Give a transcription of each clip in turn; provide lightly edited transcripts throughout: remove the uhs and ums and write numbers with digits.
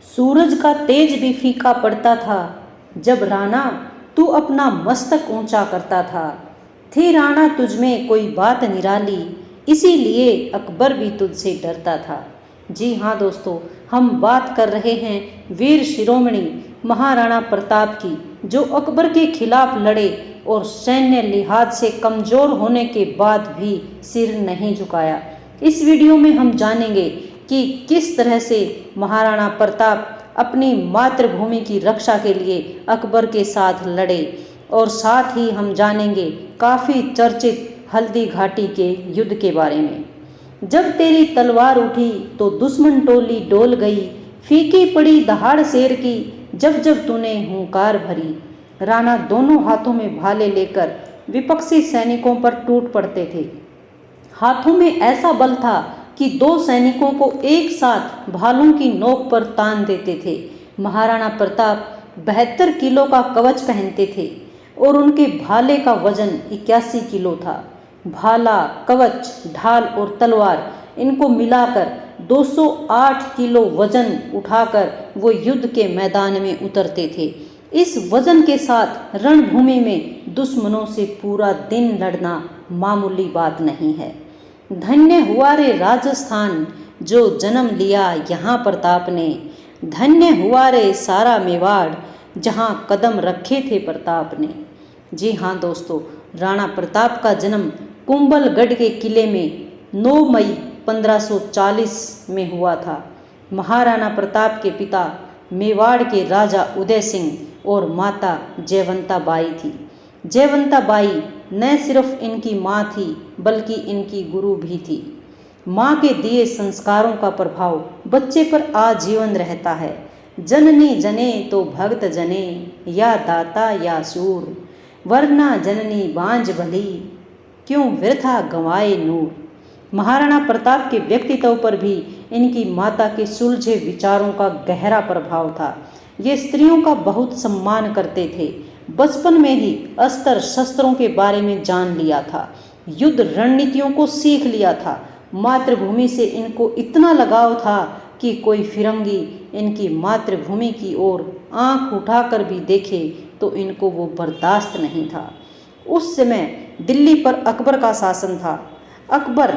सूरज का तेज भी फीका पड़ता था जब राणा तू अपना मस्तक ऊंचा करता था। थी राणा तुझमें कोई बात निराली, इसीलिए अकबर भी तुझसे डरता था। जी हाँ दोस्तों, हम बात कर रहे हैं वीर शिरोमणि महाराणा प्रताप की, जो अकबर के खिलाफ लड़े और सैन्य लिहाज से कमज़ोर होने के बाद भी सिर नहीं झुकाया। इस वीडियो में हम जानेंगे कि किस तरह से महाराणा प्रताप अपनी मातृभूमि की रक्षा के लिए अकबर के साथ लड़े, और साथ ही हम जानेंगे काफ़ी चर्चित हल्दी घाटी के युद्ध के बारे में। जब तेरी तलवार उठी तो दुश्मन टोली डोल गई, फीकी पड़ी दहाड़ शेर की जब जब तूने हुंकार भरी। राणा दोनों हाथों में भाले लेकर विपक्षी सैनिकों पर टूट पड़ते थे। हाथों में ऐसा बल था कि दो सैनिकों को एक साथ भालों की नोक पर तान देते थे। महाराणा प्रताप 72 किलो का कवच पहनते थे और उनके भाले का वजन 81 किलो था। भाला, कवच, ढाल और तलवार, इनको मिलाकर 208 किलो वजन उठाकर वो युद्ध के मैदान में उतरते थे। इस वजन के साथ रणभूमि में दुश्मनों से पूरा दिन लड़ना मामूली बात नहीं है। धन्य हुआ रे राजस्थान, जो जन्म लिया यहाँ प्रताप ने। धन्य हुआ रे सारा मेवाड़, जहाँ कदम रखे थे प्रताप ने। जी हाँ दोस्तों, राणा प्रताप का जन्म कुंभलगढ़ के किले में 9 मई 1540 में हुआ था। महाराणा प्रताप के पिता मेवाड़ के राजा उदय सिंह और माता जयवंता बाई थी। जयवंता बाई न सिर्फ इनकी माँ थी बल्कि इनकी गुरु भी थी। माँ के दिए संस्कारों का प्रभाव बच्चे पर आजीवन रहता है। जननी जने तो भक्त जने, या दाता या शूर, वरना जननी बांझ भली, क्यों वृथा गंवाए नूर। महाराणा प्रताप के व्यक्तित्व पर भी इनकी माता के सुलझे विचारों का गहरा प्रभाव था। ये स्त्रियों का बहुत सम्मान करते थे। बचपन में ही अस्त्र शस्त्रों के बारे में जान लिया था, युद्ध रणनीतियों को सीख लिया था। मातृभूमि से इनको इतना लगाव था कि कोई फिरंगी इनकी मातृभूमि की ओर आंख उठाकर भी देखे तो इनको वो बर्दाश्त नहीं था। उस समय दिल्ली पर अकबर का शासन था। अकबर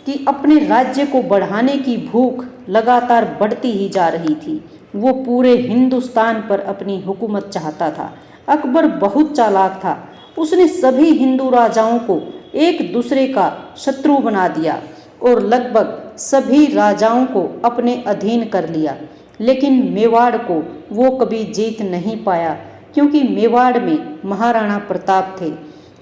की अपने राज्य को बढ़ाने की भूख लगातार बढ़ती ही जा रही थी। वो पूरे हिंदुस्तान पर अपनी हुकूमत चाहता था। अकबर बहुत चालाक था। उसने सभी हिंदू राजाओं को एक दूसरे का शत्रु बना दिया और लगभग सभी राजाओं को अपने अधीन कर लिया। लेकिन मेवाड़ को वो कभी जीत नहीं पाया, क्योंकि मेवाड़ में महाराणा प्रताप थे।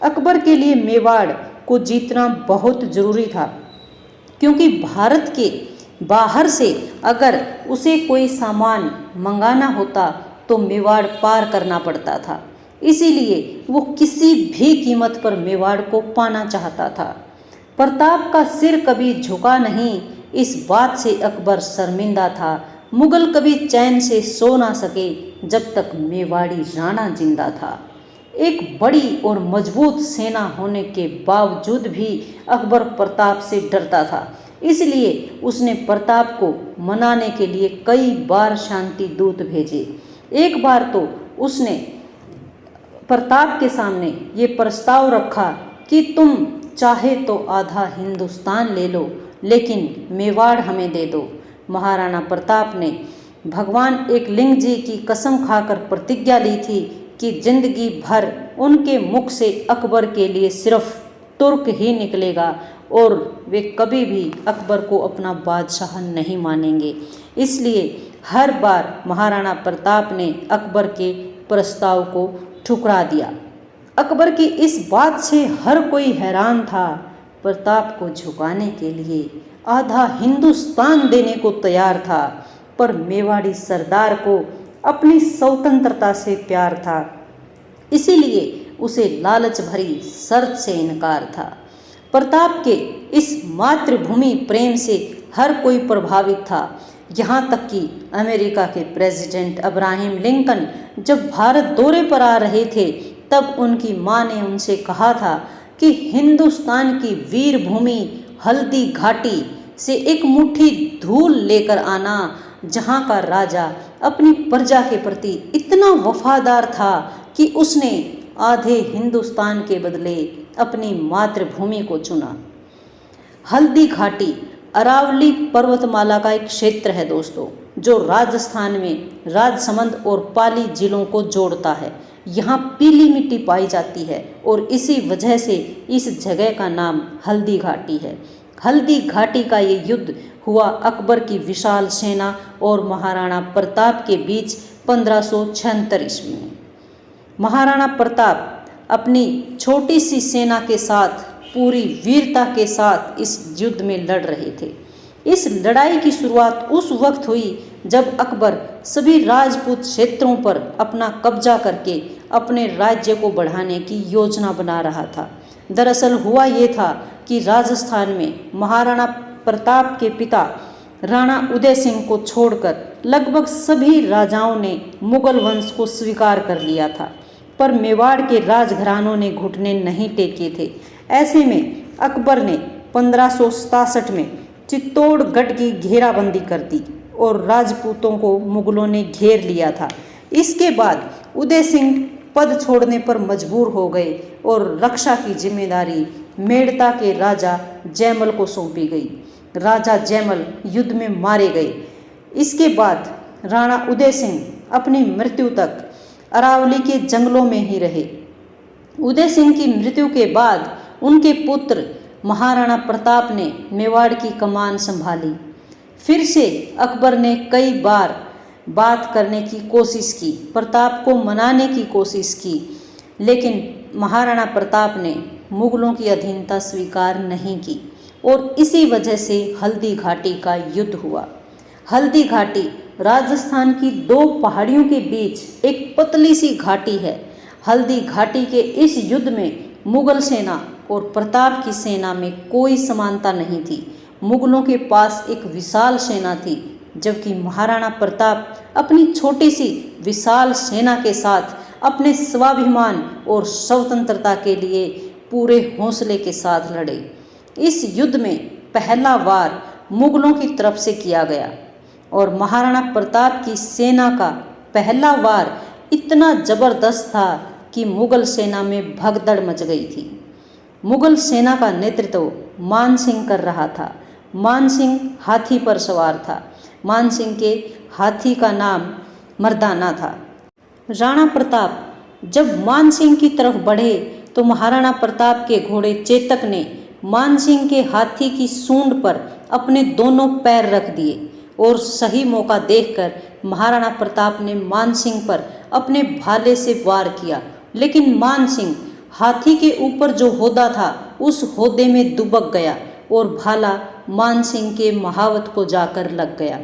अकबर के लिए मेवाड़ को जीतना बहुत ज़रूरी था, क्योंकि भारत के बाहर से अगर उसे कोई सामान मंगाना होता तो मेवाड़ पार करना पड़ता था। इसीलिए वो किसी भी कीमत पर मेवाड़ को पाना चाहता था। प्रताप का सिर कभी झुका नहीं, इस बात से अकबर शर्मिंदा था। मुगल कभी चैन से सो ना सके जब तक मेवाड़ी राणा जिंदा था। एक बड़ी और मजबूत सेना होने के बावजूद भी अकबर प्रताप से डरता था। इसलिए उसने प्रताप को मनाने के लिए कई बार शांति दूत भेजे। एक बार तो उसने प्रताप के सामने ये प्रस्ताव रखा कि तुम चाहे तो आधा हिंदुस्तान ले लो, लेकिन मेवाड़ हमें दे दो। महाराणा प्रताप ने भगवान एकलिंग जी की कसम खाकर प्रतिज्ञा ली थी कि जिंदगी भर उनके मुख से अकबर के लिए सिर्फ तुर्क ही निकलेगा और वे कभी भी अकबर को अपना बादशाह नहीं मानेंगे। इसलिए हर बार महाराणा प्रताप ने अकबर के प्रस्ताव को ठुकरा दिया। अकबर की इस बात से हर कोई हैरान था। प्रताप को झुकाने के लिए आधा हिंदुस्तान देने को तैयार था, पर मेवाड़ी सरदार को अपनी स्वतंत्रता से प्यार था। इसीलिए उसे लालच भरी शर्त से इनकार था। प्रताप के इस मातृभूमि प्रेम से हर कोई प्रभावित था। यहाँ तक कि अमेरिका के प्रेसिडेंट अब्राहम लिंकन जब भारत दौरे पर आ रहे थे, तब उनकी माँ ने उनसे कहा था कि हिंदुस्तान की वीर भूमि हल्दी घाटी से एक मुट्ठी धूल लेकर आना, जहाँ का राजा अपनी प्रजा के प्रति इतना वफादार था कि उसने आधे हिंदुस्तान के बदले अपनी मातृभूमि को चुना। हल्दी घाटी अरावली पर्वतमाला का एक क्षेत्र है दोस्तों, जो राजस्थान में राजसमंद और पाली जिलों को जोड़ता है। यहाँ पीली मिट्टी पाई जाती है और इसी वजह से इस जगह का नाम हल्दी घाटी है। हल्दी घाटी का ये युद्ध हुआ अकबर की विशाल सेना और महाराणा प्रताप के बीच 1576 ईस्वी में। महाराणा प्रताप अपनी छोटी सी सेना के साथ पूरी वीरता के साथ इस युद्ध में लड़ रहे थे। इस लड़ाई की शुरुआत उस वक्त हुई जब अकबर सभी राजपूत क्षेत्रों पर अपना कब्जा करके अपने राज्य को बढ़ाने की योजना बना रहा था। दरअसल हुआ ये था कि राजस्थान में महाराणा प्रताप के पिता राणा उदय सिंह को छोड़कर लगभग सभी राजाओं ने मुगल वंश को स्वीकार कर लिया था, पर मेवाड़ के राजघरानों ने घुटने नहीं टेके थे। ऐसे में अकबर ने 1567 में चित्तौड़गढ़ की घेराबंदी कर दी और राजपूतों को मुगलों ने घेर लिया था। इसके बाद उदय सिंह पद छोड़ने पर मजबूर हो गए और रक्षा की जिम्मेदारी मेड़ता के राजा जयमल को सौंपी गई। राजा जयमल युद्ध में मारे गए। इसके बाद राणा उदय सिंह अपनी मृत्यु तक अरावली के जंगलों में ही रहे। उदय सिंह की मृत्यु के बाद उनके पुत्र महाराणा प्रताप ने मेवाड़ की कमान संभाली। फिर से अकबर ने कई बार बात करने की कोशिश की, प्रताप को मनाने की कोशिश की, लेकिन महाराणा प्रताप ने मुगलों की अधीनता स्वीकार नहीं की और इसी वजह से हल्दी घाटी का युद्ध हुआ। हल्दी घाटी राजस्थान की दो पहाड़ियों के बीच एक पतली सी घाटी है। हल्दी घाटी के इस युद्ध में मुगल सेना और प्रताप की सेना में कोई समानता नहीं थी। मुगलों के पास एक विशाल सेना थी, जबकि महाराणा प्रताप अपनी छोटी सी विशाल सेना के साथ अपने स्वाभिमान और स्वतंत्रता के लिए पूरे हौसले के साथ लड़े। इस युद्ध में पहला वार मुगलों की तरफ से किया गया और महाराणा प्रताप की सेना का पहला वार इतना जबरदस्त था कि मुगल सेना में भगदड़ मच गई थी। मुगल सेना का नेतृत्व मान सिंह कर रहा था। मान सिंह हाथी पर सवार था। मान सिंह के हाथी का नाम मर्दाना था। राणा प्रताप जब मान सिंह की तरफ बढ़े तो महाराणा प्रताप के घोड़े चेतक ने मान सिंह के हाथी की सूंड पर अपने दोनों पैर रख दिए और सही मौका देखकर महाराणा प्रताप ने मान सिंह पर अपने भाले से वार किया, लेकिन मान सिंह हाथी के ऊपर जो होदा था उस होदे में दुबक गया और भाला मान सिंह के महावत को जाकर लग गया।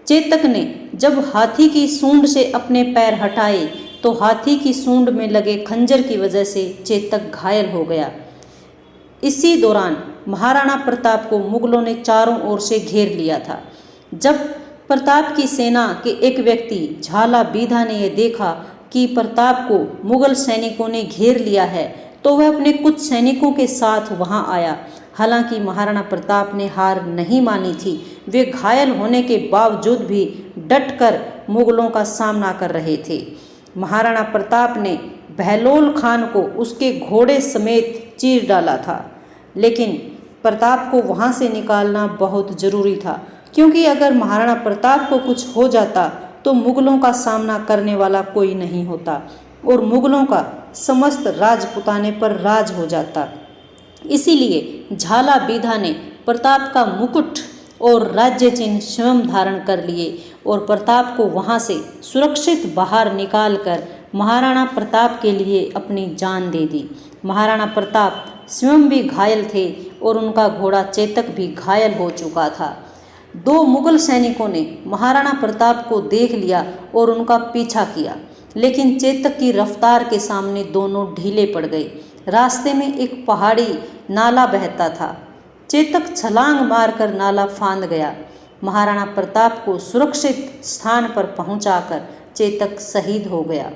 चेतक ने जब हाथी की सूंड से अपने पैर हटाए तो हाथी की सूंड में लगे खंजर की वजह से चेतक घायल हो गया। इसी दौरान महाराणा प्रताप को मुगलों ने चारों ओर से घेर लिया था। जब प्रताप की सेना के एक व्यक्ति झाला बीधा ने यह देखा कि प्रताप को मुगल सैनिकों ने घेर लिया है तो वह अपने कुछ सैनिकों के साथ वहां आया। हालांकि महाराणा प्रताप ने हार नहीं मानी थी। वे घायल होने के बावजूद भी डटकर मुगलों का सामना कर रहे थे। महाराणा प्रताप ने बहलोल खान को उसके घोड़े समेत चीर डाला था, लेकिन प्रताप को वहां से निकालना बहुत ज़रूरी था, क्योंकि अगर महाराणा प्रताप को कुछ हो जाता तो मुगलों का सामना करने वाला कोई नहीं होता और मुगलों का समस्त राजपुताने पर राज हो जाता। इसीलिए झाला बीधा ने प्रताप का मुकुट और राज्य चिन्ह स्वयं धारण कर लिए और प्रताप को वहां से सुरक्षित बाहर निकालकर महाराणा प्रताप के लिए अपनी जान दे दी। महाराणा प्रताप स्वयं भी घायल थे और उनका घोड़ा चेतक भी घायल हो चुका था। दो मुगल सैनिकों ने महाराणा प्रताप को देख लिया और उनका पीछा किया, लेकिन चेतक की रफ्तार के सामने दोनों ढीले पड़ गए। रास्ते में एक पहाड़ी नाला बहता था। चेतक छलांग मारकर नाला फांद गया। महाराणा प्रताप को सुरक्षित स्थान पर पहुंचाकर चेतक शहीद हो गया।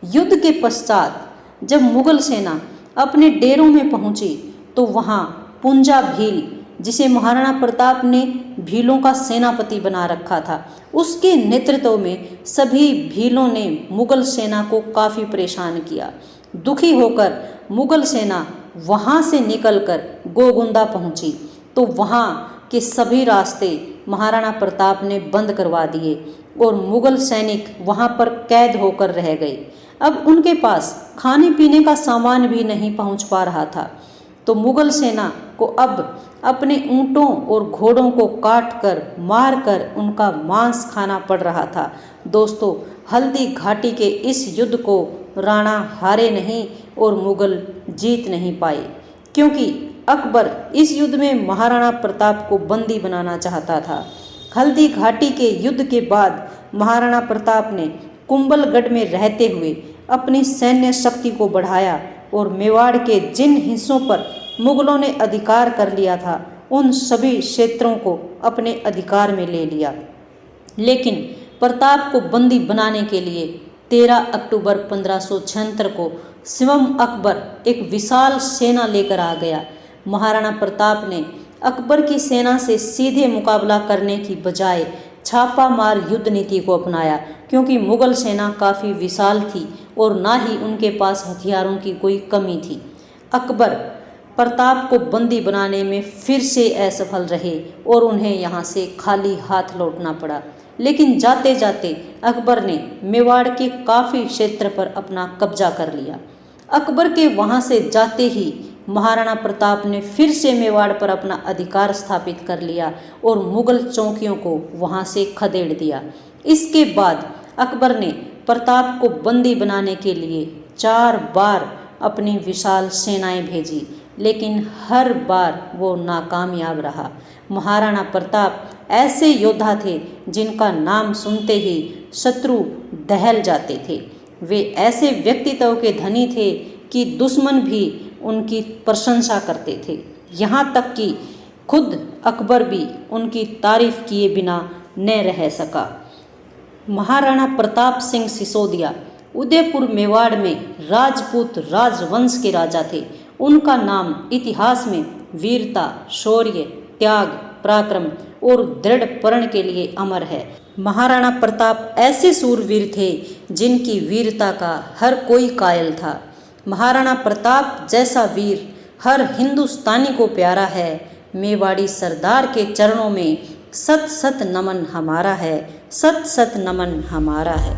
युद्ध के पश्चात जब मुगल सेना अपने डेरों में पहुंची तो वहां पुंजा भील जिसे महाराणा प्रताप ने भीलों का सेनापति बना रखा था, उसके नेतृत्व में सभी भीलों ने मुगल सेना को काफ़ी परेशान किया। दुखी होकर मुगल सेना वहाँ से निकलकर गोगुंदा पहुँची तो वहाँ के सभी रास्ते महाराणा प्रताप ने बंद करवा दिए और मुगल सैनिक वहाँ पर कैद होकर रह गए। अब उनके पास खाने पीने का सामान भी नहीं पहुँच पा रहा था, तो मुगल सेना को अब अपने ऊँटों और घोड़ों को काट कर मार कर उनका मांस खाना पड़ रहा था। दोस्तों, हल्दी घाटी के इस युद्ध को राणा हारे नहीं और मुगल जीत नहीं पाए, क्योंकि अकबर इस युद्ध में महाराणा प्रताप को बंदी बनाना चाहता था। हल्दी घाटी के युद्ध के बाद महाराणा प्रताप ने कुंभलगढ़ में रहते हुए अपनी सैन्य शक्ति को बढ़ाया और मेवाड़ के जिन हिस्सों पर मुगलों ने अधिकार कर लिया था, उन सभी क्षेत्रों को अपने अधिकार में ले लिया। लेकिन प्रताप को बंदी बनाने के लिए 13 अक्टूबर 1576 को शिवम अकबर एक विशाल सेना लेकर आ गया। महाराणा प्रताप ने अकबर की सेना से सीधे मुकाबला करने की बजाय छापामार युद्ध नीति को अपनाया, क्योंकि मुगल सेना काफ़ी विशाल थी और ना ही उनके पास हथियारों की कोई कमी थी। अकबर प्रताप को बंदी बनाने में फिर से असफल रहे और उन्हें यहाँ से खाली हाथ लौटना पड़ा। लेकिन जाते जाते अकबर ने मेवाड़ के काफ़ी क्षेत्र पर अपना कब्जा कर लिया। अकबर के वहाँ से जाते ही महाराणा प्रताप ने फिर से मेवाड़ पर अपना अधिकार स्थापित कर लिया और मुगल चौकियों को वहाँ से खदेड़ दिया। इसके बाद अकबर ने प्रताप को बंदी बनाने के लिए 4 बार अपनी विशाल सेनाएं भेजी, लेकिन हर बार वो नाकामयाब रहा। महाराणा प्रताप ऐसे योद्धा थे जिनका नाम सुनते ही शत्रु दहल जाते थे। वे ऐसे व्यक्तित्व के धनी थे कि दुश्मन भी उनकी प्रशंसा करते थे। यहाँ तक कि खुद अकबर भी उनकी तारीफ किए बिना न रह सका। महाराणा प्रताप सिंह सिसोदिया उदयपुर मेवाड़ में राजपूत राजवंश के राजा थे। उनका नाम इतिहास में वीरता, शौर्य, त्याग, पराक्रम और दृढ़ प्रण के लिए अमर है। महाराणा प्रताप ऐसे सूरवीर थे जिनकी वीरता का हर कोई कायल था। महाराणा प्रताप जैसा वीर हर हिंदुस्तानी को प्यारा है। मेवाड़ी सरदार के चरणों में सत सत नमन हमारा है, सत सत नमन हमारा है।